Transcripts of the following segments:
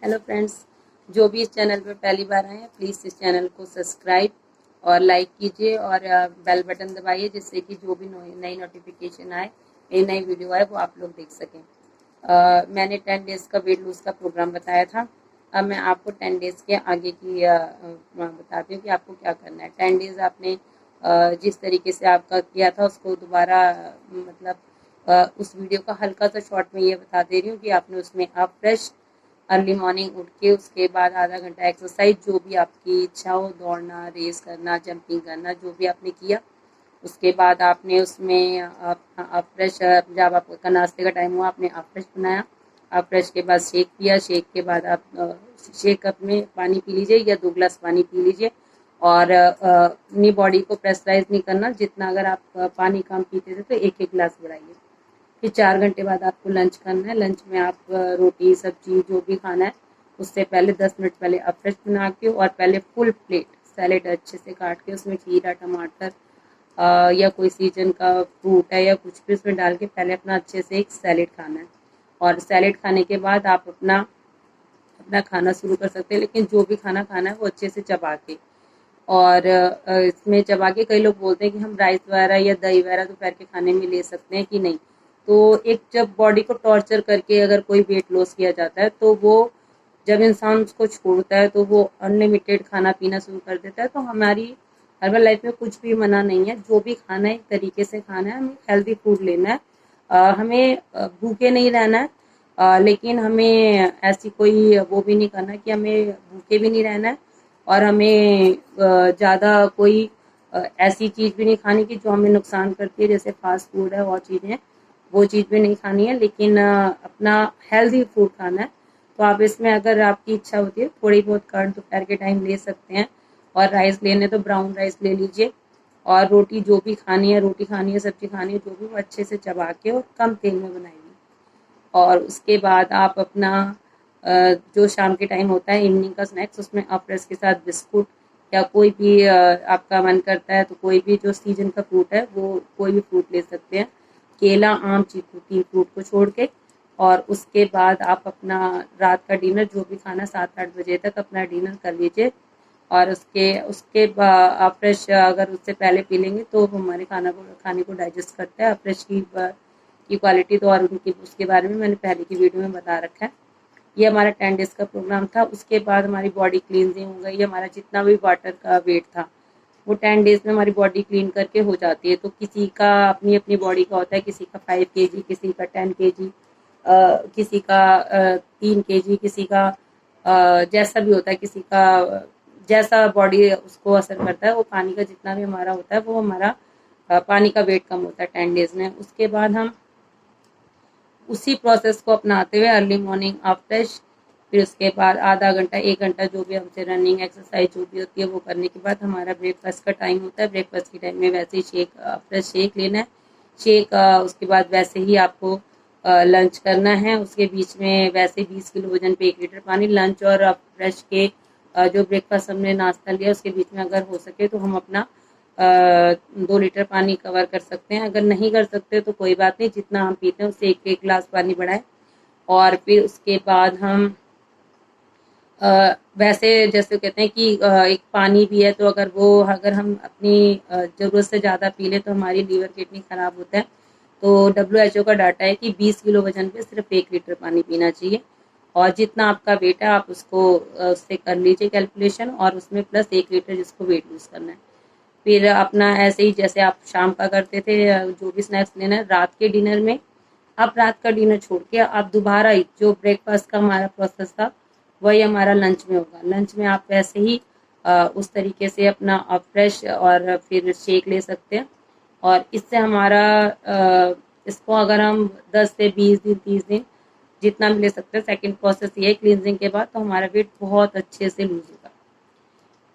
Hello friends, जो भी इस चैनल पर पहली बार आए हैं प्लीज़ इस चैनल को सब्सक्राइब और लाइक कीजिए और बेल बटन दबाइए जिससे कि जो भी नई नोटिफिकेशन आए, नई वीडियो आए वो आप लोग देख सकें। मैंने 10 डेज़ का वेट लूज़ का प्रोग्राम बताया था। अब मैं आपको 10 डेज़ के आगे की बताती हूँ कि आपको क्या करना है। 10 डेज़ आपने जिस तरीके से आपका किया था उसको दोबारा मतलब उस वीडियो का हल्का सा शॉर्ट में ये बता दे रही हूँ कि आपने उसमें आप फ्रेश अर्ली मॉर्निंग उठ के उसके बाद आधा घंटा एक्सरसाइज जो भी आपकी इच्छा हो, दौड़ना, रेस करना, जंपिंग करना, जो भी आपने किया। उसके बाद आपने उसमें आप फ्रेश, जब आपका नाश्ते का टाइम हुआ आपने आप फ्रेश बनाया। आप फ्रेश के बाद शेक पिया। शेक के बाद आप शेक कप में पानी पी लीजिए या 2 गिलास पानी पी लीजिए और अपनी बॉडी को प्रेशराइज नहीं करना। जितना अगर आप पानी कम पीते थे तो एक एक गिलास बढ़ाइए। फिर 4 घंटे बाद आपको लंच करना है। लंच में आप रोटी सब्जी जो भी खाना है उससे पहले 10 मिनट पहले आप फ्रेश बना के और पहले फुल प्लेट सैलेड अच्छे से काट के उसमें खीरा टमाटर या कोई सीजन का फ्रूट है या कुछ भी उसमें डाल के पहले अपना अच्छे से एक सैलेड खाना है। और सैलेड खाने के बाद आप अपना अपना खाना शुरू कर सकते हैं, लेकिन जो भी खाना खाना है वो अच्छे से चबा के। और इसमें चबा के कई लोग बोलते हैं कि हम राइस वगैरह या दही वगैरह दोपहर के खाने में ले सकते हैं कि नहीं। तो एक जब बॉडी को टॉर्चर करके अगर कोई वेट लॉस किया जाता है तो वो जब इंसान उसको छोड़ता है तो वो अनलिमिटेड खाना पीना शुरू कर देता है। तो हमारी हर्बल लाइफ में कुछ भी मना नहीं है, जो भी खाना है एक तरीके से खाना है। हमें हेल्दी फूड लेना है। हमें भूखे नहीं रहना है, लेकिन हमें ऐसी कोई वो भी नहीं करना कि हमें भूखे भी नहीं रहना है और हमें ज़्यादा कोई ऐसी चीज़ भी नहीं खानी कि जो हमें नुकसान करती है, जैसे फास्ट फूड है और चीज़ें हैं, वो चीज़ भी नहीं खानी है। लेकिन अपना हेल्दी फूड खाना है। तो आप इसमें अगर आपकी इच्छा होती है थोड़ी बहुत कर्ड दोपहर के टाइम ले सकते हैं और राइस लेने तो ब्राउन राइस ले लीजिए। और रोटी जो भी खानी है, रोटी खानी है, सब्जी खानी है, जो भी वो अच्छे से चबा के और कम तेल में बनाइए। और उसके बाद आप अपना जो शाम के टाइम होता है इवनिंग का स्नैक्स, उसमें आप रस के साथ बिस्कुट या कोई भी आपका मन करता है तो कोई भी जो सीजन का फ्रूट है वो कोई भी फ्रूट ले सकते हैं। केला आम चीकू 3 फ्रूट को छोड़ के। और उसके बाद आप अपना रात का डिनर जो भी खाना 7-8 बजे तक अपना डिनर कर लीजिए। और उसके उसके आप फ्रेश अगर उससे पहले पी लेंगे तो हमारे खाने को डाइजेस्ट करता है। फ्रेश की क्वालिटी तो और उनकी उसके बारे में मैंने पहले की वीडियो में बता रखा है। ये हमारा 10 डेज़ का प्रोग्राम था। उसके बाद हमारी बॉडी क्लींजिंग हो गई। हमारा जितना भी वाटर का वेट था वो 10 डेज़ में हमारी बॉडी क्लीन करके हो जाती है। तो किसी का अपनी अपनी बॉडी का होता है, किसी का 5 kg, किसी का 10 kg, किसी का 3 kg, किसी का जैसा भी होता है, किसी का जैसा बॉडी उसको असर करता है। वो पानी का जितना भी हमारा होता है वो हमारा पानी का वेट कम होता है 10 डेज़ में। उसके बाद हम उसी प्रोसेस को अपनाते हुए अर्ली मॉर्निंग आप फ्रेश, फिर उसके बाद आधा घंटा 1 घंटा जो भी हमसे रनिंग एक्सरसाइज जो भी होती है वो करने के बाद हमारा ब्रेकफास्ट का टाइम होता है। ब्रेकफास्ट के टाइम में वैसे ही फ्रेश शेक लेना है। शेक उसके बाद वैसे ही आपको लंच करना है। उसके बीच में वैसे 20 किलो वजन पे 1 लीटर पानी। लंच और फ्रेश के जो ब्रेकफास्ट हमने नाश्ता लिया उसके बीच में अगर हो सके तो हम अपना 2 लीटर पानी कवर कर सकते हैं। अगर नहीं कर सकते तो कोई बात नहीं, जितना हम पीते हैं उससे एक एक गिलास पानी बढ़ाएं। और फिर उसके बाद हम वैसे जैसे कहते हैं कि एक पानी भी है तो अगर हम अपनी ज़रूरत से ज़्यादा पी लें तो हमारी लीवर किडनी खराब होता है। तो WHO का डाटा है कि 20 किलो वजन पे सिर्फ 1 लीटर पानी पीना चाहिए। और जितना आपका वेट है आप उससे कर लीजिए कैलकुलेशन और उसमें प्लस 1 लीटर जिसको वेट लूज करना है। फिर अपना ऐसे ही जैसे आप शाम का करते थे, जो भी स्नैक्स लेना है रात के डिनर में, आप रात का डिनर छोड़ के आप दोबारा ही जो ब्रेकफास्ट का हमारा प्रोसेस था वही हमारा लंच में होगा। लंच में आप वैसे ही उस तरीके से अपना फ्रेश और फिर शेक ले सकते हैं। और इससे हमारा इसको अगर हम 10 से 20 दिन 30 दिन जितना भी ले सकते हैं। सेकेंड प्रोसेस ये है क्लींजिंग के बाद तो हमारा वेट बहुत अच्छे से लूज होगा।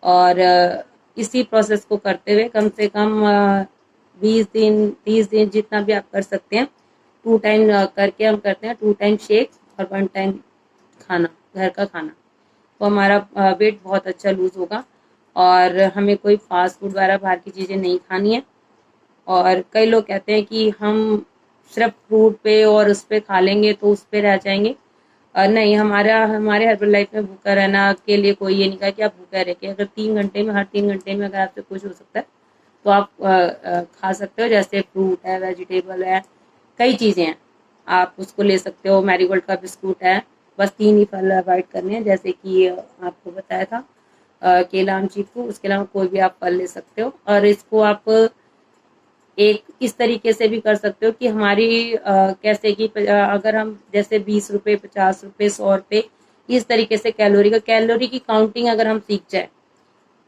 और इसी प्रोसेस को करते हुए कम से कम 20 दिन 30 दिन जितना भी आप कर सकते हैं। 2 टाइम करके हम करते हैं, 2 टाइम शेक और 1 टाइम खाना, घर का खाना। तो हमारा वेट बहुत अच्छा लूज होगा और हमें कोई फास्ट फूड वगैरह बाहर की चीज़ें नहीं खानी है। और कई लोग कहते हैं कि हम सिर्फ फ्रूट पे और उस पे खा लेंगे तो उस पे रह जाएंगे। नहीं, हमारे हर्बल लाइफ में भूखा रहना के लिए कोई ये नहीं कहा कि आप भूखा रह के, अगर 3 घंटे में, हर 3 घंटे में अगर आपसे कुछ हो सकता है तो आप खा सकते हो। जैसे फ्रूट है, वेजिटेबल है, कई चीज़ें हैं, आप उसको ले सकते हो। मैरीगोल्ड का बिस्कुट है। बस 3 ही फल अवॉइड करने हैं, जैसे कि आपको बताया था केला, आम, चीकू। उसके अलावा कोई भी आप फल ले सकते हो। और इसको आप एक इस तरीके से भी कर सकते हो कि हमारी कैसे कि अगर हम जैसे 20 रुपये, 50 रुपये, 100 रुपये, इस तरीके से कैलोरी की काउंटिंग अगर हम सीख जाए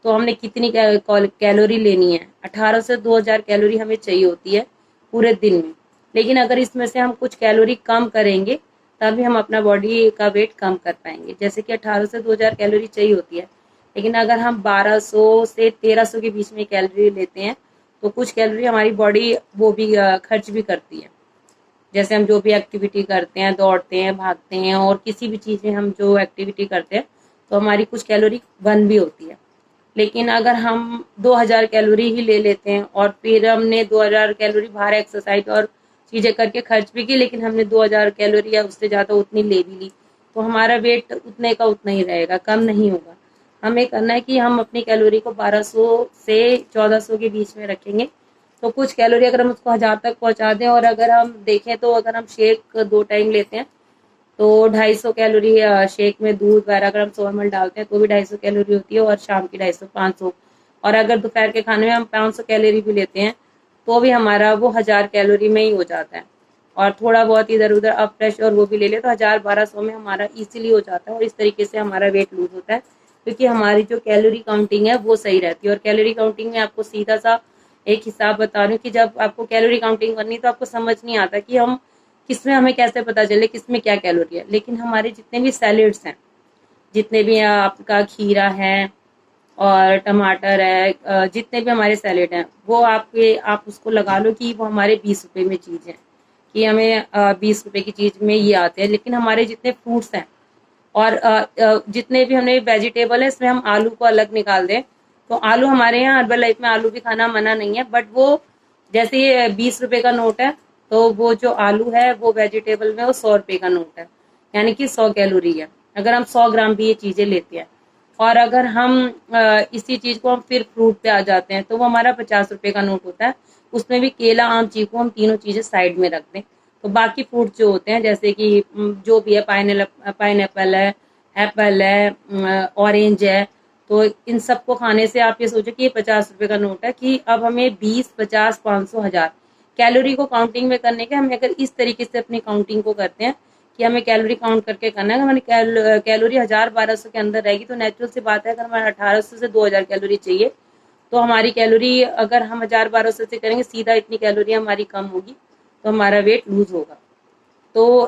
तो हमने कितनी कैलोरी लेनी है। 1800 से 2000 कैलोरी हमें चाहिए होती है पूरे दिन में। लेकिन अगर इसमें से हम कुछ कैलोरी कम करेंगे तभी हम अपना बॉडी का वेट कम कर पाएंगे। जैसे कि 1800 से 2000 कैलोरी चाहिए होती है, लेकिन अगर हम 1200 से 1300 के बीच में कैलोरी लेते हैं तो कुछ कैलोरी हमारी बॉडी वो भी खर्च भी करती है। जैसे हम जो भी एक्टिविटी करते हैं, दौड़ते हैं, भागते हैं, और किसी भी चीज़ में हम जो एक्टिविटी करते हैं तो हमारी कुछ कैलोरी बर्न भी होती है। लेकिन अगर हम 2000 कैलोरी ही ले लेते हैं और फिर हमने 2000 कैलोरी बाहर एक्सरसाइज और चीज़ें करके खर्च भी की, लेकिन हमने 2000 कैलोरी या उससे ज़्यादा उतनी ले भी ली, तो हमारा वेट उतने का उतना ही रहेगा, कम नहीं होगा। हमें करना है कि हम अपनी कैलोरी को 1200 से 1400 के बीच में रखेंगे। तो कुछ कैलोरी अगर हम उसको 1000 तक पहुंचा दें, और अगर हम देखें तो अगर हम शेक 2 टाइम लेते हैं तो 250 कैलोरी शेक में दूध 12 ग्राम 100 ml डालते हैं तो भी 250 कैलोरी होती है, और शाम की 250, 500। और अगर दोपहर के खाने में हम 500 कैलोरी भी लेते हैं तो भी हमारा वो 1000 कैलोरी में ही हो जाता है। और थोड़ा बहुत इधर उधर अप फ्रेश और वो भी ले ले तो 1000-1200 में हमारा इजीली हो जाता है। और इस तरीके से हमारा वेट लूज होता है, क्योंकि हमारी जो कैलोरी काउंटिंग है वो सही रहती है। और कैलोरी काउंटिंग में आपको सीधा सा एक हिसाब बता रही हूँ कि जब आपको कैलोरी काउंटिंग करनी तो आपको समझ नहीं आता कि हम किसमें, हमें कैसे पता चले किसमें क्या कैलोरी है। लेकिन हमारे जितने भी सैलेड्स हैं, जितने भी आपका खीरा है और टमाटर है, जितने भी हमारे सैलेड हैं वो आप उसको लगा लो कि वो हमारे 20 रुपए में चीज़ है, कि हमें 20 रुपए की चीज़ में ये आते हैं। लेकिन हमारे जितने फ्रूट्स हैं और जितने भी हमने वेजिटेबल है, इसमें हम आलू को अलग निकाल दें तो आलू हमारे यहाँ हर्बल लाइफ में आलू भी खाना मना नहीं है, बट वो जैसे ये 20 रुपए का नोट है तो वो जो आलू है वो वेजिटेबल में वो 100 रुपए का नोट है, यानी कि 100 कैलोरी है अगर हम 100 ग्राम भी ये चीज़ें लेते हैं। और अगर हम इसी चीज़ को हम फिर फ्रूट पे आ जाते हैं तो वो हमारा 50 रुपए का नोट होता है। उसमें भी केला, आम, चीकू, हम तीनों चीज़ें साइड में रख दें तो बाकी फ्रूट जो होते हैं, जैसे कि जो भी है, पाइनएप्पल है, एप्पल है, ऑरेंज है, तो इन सबको खाने से आप ये सोचो कि ये 50 रुपए का नोट है, कि अब हमें 20, 50, 500, 1000 कैलोरी को काउंटिंग में करने के, हमें अगर इस तरीके से अपनी काउंटिंग को करते हैं कि हमें कैलोरी काउंट करके करना है, हमारी कैलोरी 1000-1200 के अंदर रहेगी तो नेचुरल सी बात है, अगर हमारे 1800 से 2000 कैलोरी चाहिए तो हमारी कैलोरी अगर हम 1000-1200 से करेंगे सीधा इतनी कैलोरी हमारी कम होगी तो हमारा वेट लूज होगा। तो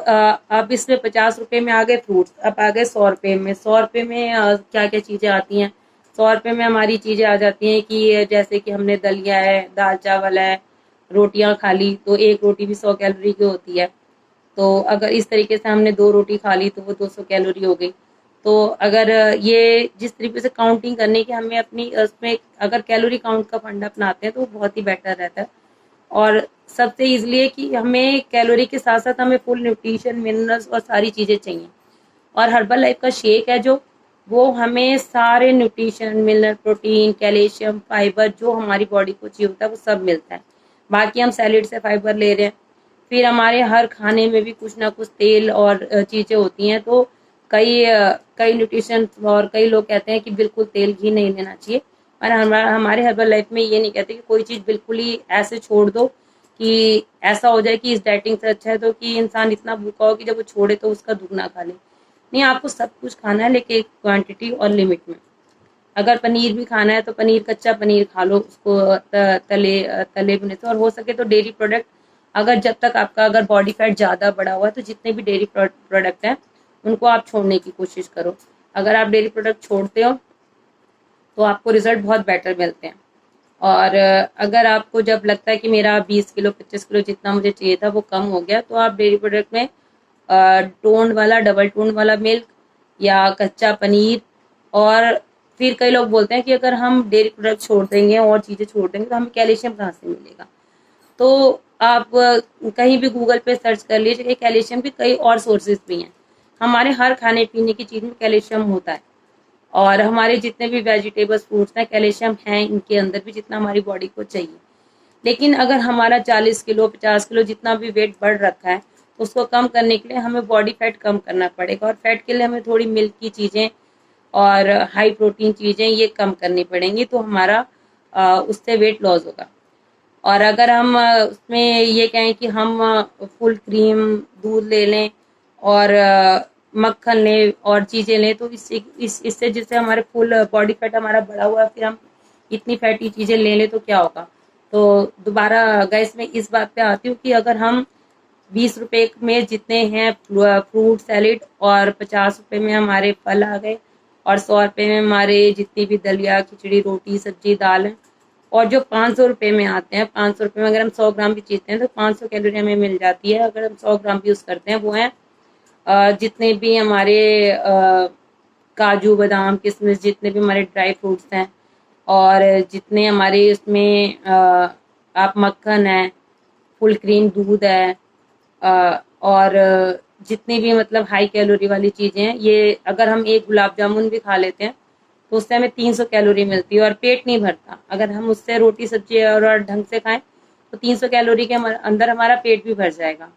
अब इसमें 50 रुपए में आ गए फ्रूट्स, अब आ गए 100 रुपए में। 100 रुपए में क्या क्या चीज़ें आती हैं? 100 रुपए में हमारी चीज़ें आ जाती हैं कि जैसे कि हमने दलिया है, दाल चावल है, रोटियां खा ली तो एक रोटी भी 100 कैलोरी की होती है। तो अगर इस तरीके से हमने 2 रोटी खा ली तो वो 200 कैलोरी हो गई। तो अगर ये जिस तरीके से काउंटिंग करने की हमें अपनी उसमें अगर कैलोरी काउंट का फंडा अपनाते हैं तो वो बहुत ही बेटर रहता है। और सबसे ईजिली है कि हमें कैलोरी के साथ साथ हमें फुल न्यूट्रिशन, मिनरल्स और सारी चीज़ें चाहिए। और हर्बल लाइफ का शेक है जो, वो हमें सारे nutrition, mineral, protein, calcium, fibre जो हमारी बॉडी को चाहिए होता है वो सब मिलता है। बाकी हम सैलेड से फाइबर ले रहे हैं, फिर हमारे हर खाने में भी कुछ ना कुछ तेल और चीज़ें होती हैं। तो कई न्यूट्रिशन और कई लोग कहते हैं कि बिल्कुल तेल घी नहीं लेना चाहिए, और हमारे हर्बल लाइफ में ये नहीं कहते कि कोई चीज़ बिल्कुल ही ऐसे छोड़ दो कि ऐसा हो जाए कि इस डाइटिंग से अच्छा है तो कि इंसान इतना भूखा हो कि जब वो छोड़े तो उसका दुगना खा ले। नहीं, आपको सब कुछ खाना है लेकिन एक क्वांटिटी और लिमिट में। अगर पनीर भी खाना है तो पनीर, कच्चा पनीर खा लो उसको तले भुने से। और हो सके तो डेयरी प्रोडक्ट, अगर जब तक आपका अगर बॉडी फैट ज़्यादा बढ़ा हुआ है तो जितने भी डेयरी प्रोडक्ट हैं उनको आप छोड़ने की कोशिश करो। अगर आप डेयरी प्रोडक्ट छोड़ते हो तो आपको रिजल्ट बहुत बेटर मिलते हैं। और अगर आपको जब लगता है कि मेरा 20 किलो 25 किलो जितना मुझे चाहिए था वो कम हो गया तो आप डेयरी प्रोडक्ट में टोन वाला, डबल टोन वाला मिल्क या कच्चा पनीर, और फिर कई लोग बोलते हैं कि अगर हम डेयरी प्रोडक्ट छोड़ देंगे और चीज़ें छोड़ देंगे तो हमें कैल्शियम कहाँ से मिलेगा। तो आप कहीं भी गूगल पे सर्च कर लीजिए, कैल्शियम के कई और सोर्सेज भी हैं। हमारे हर खाने पीने की चीज़ में कैल्शियम होता है, और हमारे जितने भी वेजिटेबल्स फ्रूट्स हैं कैल्शियम है इनके अंदर भी, जितना हमारी बॉडी को चाहिए। लेकिन अगर हमारा 40 किलो 50 किलो जितना भी वेट बढ़ रखा है, उसको कम करने के लिए हमें बॉडी फैट कम करना पड़ेगा, और फैट के लिए हमें थोड़ी मिल्क की चीज़ें और हाई प्रोटीन चीज़ें ये कम करनी पड़ेंगी, तो हमारा उससे वेट लॉस होगा। और अगर हम उसमें ये कहें कि हम फुल क्रीम दूध ले लें और मक्खन लें और चीज़ें लें, तो इससे जिससे हमारे फुल बॉडी फैट हमारा बढ़ा हुआ है, फिर हम इतनी फैटी चीज़ें ले लें तो क्या होगा। तो दोबारा गैस में इस बात पे आती हूँ कि अगर हम 20 रुपए में जितने हैं फ्रूट सैलेड, और 50 रुपए में हमारे फल आ गए, और 100 रुपए में हमारे जितनी भी दलिया खिचड़ी रोटी सब्जी दाल है, और जो 500 रुपए में आते हैं, 500 रुपए में अगर हम 100 ग्राम भी चीते हैं तो 500 कैलोरी हमें मिल जाती है। अगर हम 100 ग्राम भी यूज़ करते हैं, वो है जितने भी हमारे काजू बादाम किशमिश जितने भी हमारे ड्राई फ्रूट्स हैं, और जितने हमारे उसमें आप मक्खन है, फुल क्रीम दूध है, और जितनी भी मतलब हाई कैलोरी वाली चीज़ें हैं, ये अगर हम एक गुलाब जामुन भी खा लेते हैं तो उससे हमें 300 कैलोरी मिलती है, और पेट नहीं भरता। अगर हम उससे रोटी सब्जी और ढंग से खाएं तो 300 कैलोरी के अंदर हमारा पेट भी भर जाएगा।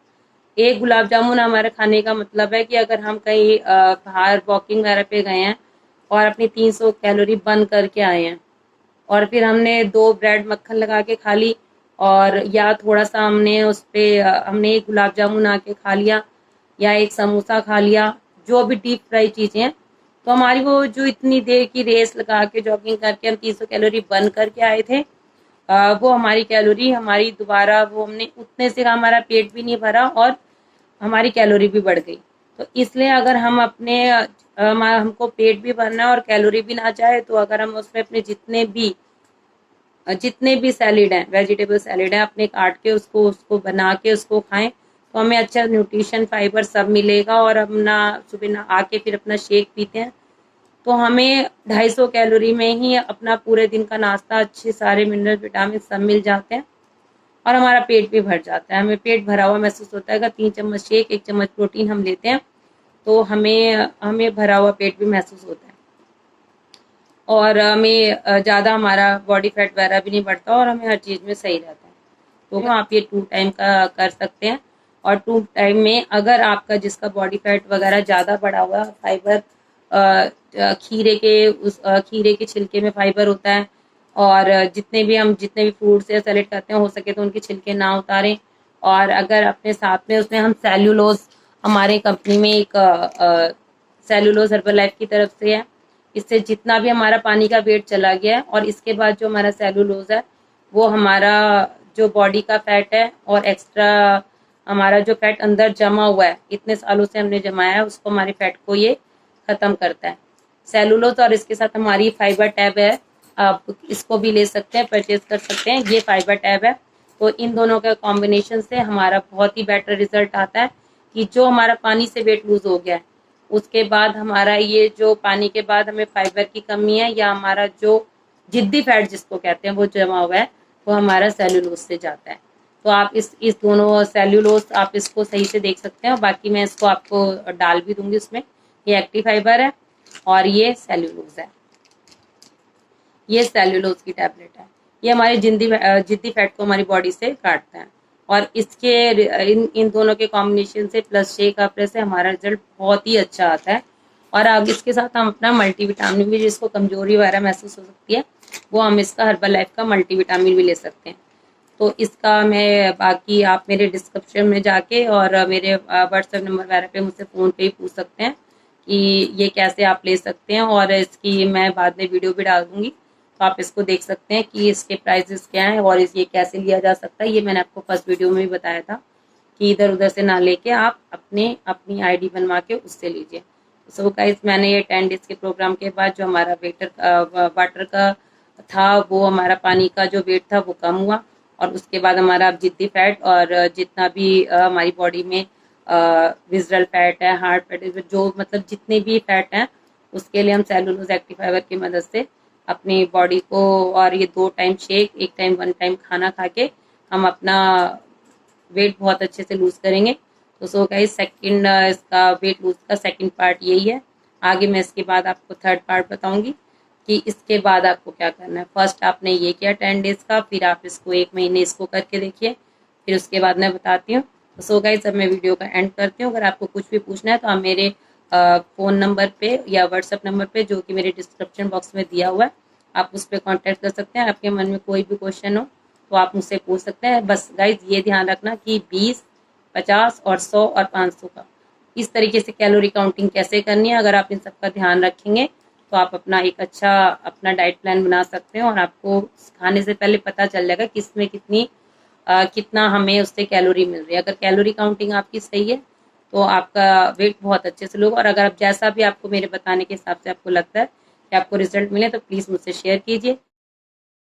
एक गुलाब जामुन हमारे खाने का मतलब है कि अगर हम कहीं बाहर वॉकिंग वगैरह पे गए हैं और अपनी 300 कैलोरी बर्न करके आए हैं, और फिर हमने 2 ब्रेड मक्खन लगा के खा ली, और या थोड़ा सा हमने उस पे हमने एक गुलाब जामुन आके खा लिया, या एक समोसा खा लिया, जो भी डीप फ्राई चीज़ें हैं, तो हमारी वो जो इतनी देर की रेस लगा के जॉगिंग करके हम 300 कैलोरी बर्न करके आए थे, वो हमारी कैलोरी हमारी दोबारा वो हमने उतने से हमारा पेट भी नहीं भरा और हमारी कैलोरी भी बढ़ गई। तो इसलिए अगर हम अपने हमको पेट भी भरना है और कैलोरी भी ना चाहे, तो अगर हम उसमें अपने जितने भी सैलेड हैं वेजिटेबल सैलेड हैं अपने काट के उसको उसको बना के उसको खाएं, तो हमें अच्छा न्यूट्रिशन फाइबर सब मिलेगा। और हम ना सुबह ना आके फिर अपना शेक पीते हैं, तो हमें 250 कैलोरी में ही अपना पूरे दिन का नाश्ता अच्छे सारे मिनरल विटामिन सब मिल जाते हैं, और हमारा पेट भी भर जाता है। हमें पेट भरा हुआ महसूस होता है। अगर 3 चम्मच शेक 1 चम्मच प्रोटीन हम लेते हैं तो हमें हमें भरा हुआ पेट भी महसूस होता है, और हमें ज़्यादा हमारा बॉडी फैट वगैरह भी नहीं बढ़ता, और हमें हर चीज़ में सही रहता है। तो आप ये 2 टाइम का कर सकते हैं। और 2 टाइम में अगर आपका जिसका बॉडी फैट वगैरह ज़्यादा बढ़ा हुआ है, फाइबर खीरे के छिलके में फाइबर होता है, और जितने भी फ्रूट्स या सैलेड खाते हैं हो सके तो उनके छिलके ना उतारें। और अगर अपने साथ में उसमें हम सेल्यूलोज, हमारे कंपनी में एक सेल्यूलोज हर्बल लाइफ की तरफ से है, इससे जितना भी हमारा पानी का वेट चला गया है, और इसके बाद जो हमारा सेल्यूलोज है वो हमारा जो बॉडी का फैट है और एक्स्ट्रा हमारा जो फैट अंदर जमा हुआ है इतने सालों से हमने जमाया है, उसको हमारे फैट को ये खत्म करता है सेलुलोज। और इसके साथ हमारी फाइबर टैब है, आप इसको भी ले सकते हैं, परचेज कर सकते हैं। ये फाइबर टैब है, तो इन दोनों के कॉम्बिनेशन से हमारा बहुत ही बेटर रिजल्ट आता है कि जो हमारा पानी से वेट लूज हो गया है, उसके बाद हमारा ये जो पानी के बाद हमें फाइबर की कमी है, या हमारा जो जिद्दी फैट जिसको कहते हैं वो जमा हुआ है, वो हमारा सेलुलोज से जाता है। तो आप इस दोनों सेल्यूलोज आप इसको सही से देख सकते हैं, और बाकी मैं इसको आपको डाल भी दूंगी उसमें। ये एक्टिव फाइबर है और ये सेल्यूलोज है, ये सेल्यूलोज की टैबलेट है। ये हमारे जिद्दी फैट को हमारी बॉडी से काटता है, और इसके इन दोनों के कॉम्बिनेशन से प्लस शेक आपने से हमारा रिजल्ट बहुत ही अच्छा आता है। और अब इसके साथ हम अपना मल्टीविटामिन भी, जिसको कमजोरी वगैरह महसूस हो सकती है, वो हम इसका हर्बल लाइफ का मल्टीविटामिन भी ले सकते हैं। तो इसका मैं बाकी आप मेरे डिस्क्रिप्शन में जाके और मेरे व्हाट्सएप नंबर वगैरह पे मुझसे फ़ोन पे ही पूछ सकते हैं कि ये कैसे आप ले सकते हैं, और इसकी मैं बाद में वीडियो भी डाल दूंगी, तो आप इसको देख सकते हैं कि इसके प्राइसेस क्या हैं और ये कैसे लिया जा सकता है। ये मैंने आपको फर्स्ट वीडियो में भी बताया था कि इधर उधर से ना लेके आप अपनी आईडी बनवा के उससे लीजिए। सो गाइस, मैंने ये 10 डेज के प्रोग्राम के बाद जो हमारा वाटर का था, वो हमारा पानी का जो वेट था वो कम हुआ, और उसके बाद हमारा अब जिद्दी फैट और जितना भी हमारी बॉडी में विजरल फैट है, हार्ट फैट है, जो मतलब जितने भी फैट हैं, उसके लिए हम सेलुलोज एक्टिव फाइबर की मदद से अपनी बॉडी को, और ये 2 टाइम शेक 1 टाइम 1 टाइम खाना खा के हम अपना वेट बहुत अच्छे से लूज करेंगे। तो सो गाइस सेकंड इसका वेट लूज का सेकंड पार्ट यही है। आगे मैं इसके बाद आपको थर्ड पार्ट बताऊंगी कि इसके बाद आपको क्या करना है। फर्स्ट आपने ये किया 10 डेज का, फिर आप इसको 1 महीने इसको करके देखिए, फिर उसके बाद मैं बताती हूँ। तो सो गाइस अब मैं वीडियो का एंड करती हूँ। अगर आपको कुछ भी पूछना है तो आप मेरे फ़ोन नंबर पे या व्हाट्सएप नंबर पे जो कि मेरे डिस्क्रिप्शन बॉक्स में दिया हुआ है, आप उस पर कॉन्टैक्ट कर सकते हैं। आपके मन में कोई भी क्वेश्चन हो तो आप मुझसे पूछ सकते हैं। बस गाइज ये ध्यान रखना कि 20, 50 और 100 और 500 का इस तरीके से कैलोरी काउंटिंग कैसे करनी है। अगर आप इन सब का ध्यान रखेंगे तो आप अपना एक अच्छा अपना डाइट प्लान बना सकते हैं और आपको खाने से पहले पता चल जाएगा कि इसमें कितना हमें उससे कैलोरी मिल रही है। अगर कैलोरी काउंटिंग आपकी सही है तो आपका वेट बहुत अच्छे से लोग। और अगर आप जैसा भी आपको मेरे बताने के हिसाब से आपको लगता है कि आपको रिजल्ट मिले तो प्लीज़ मुझसे शेयर कीजिए।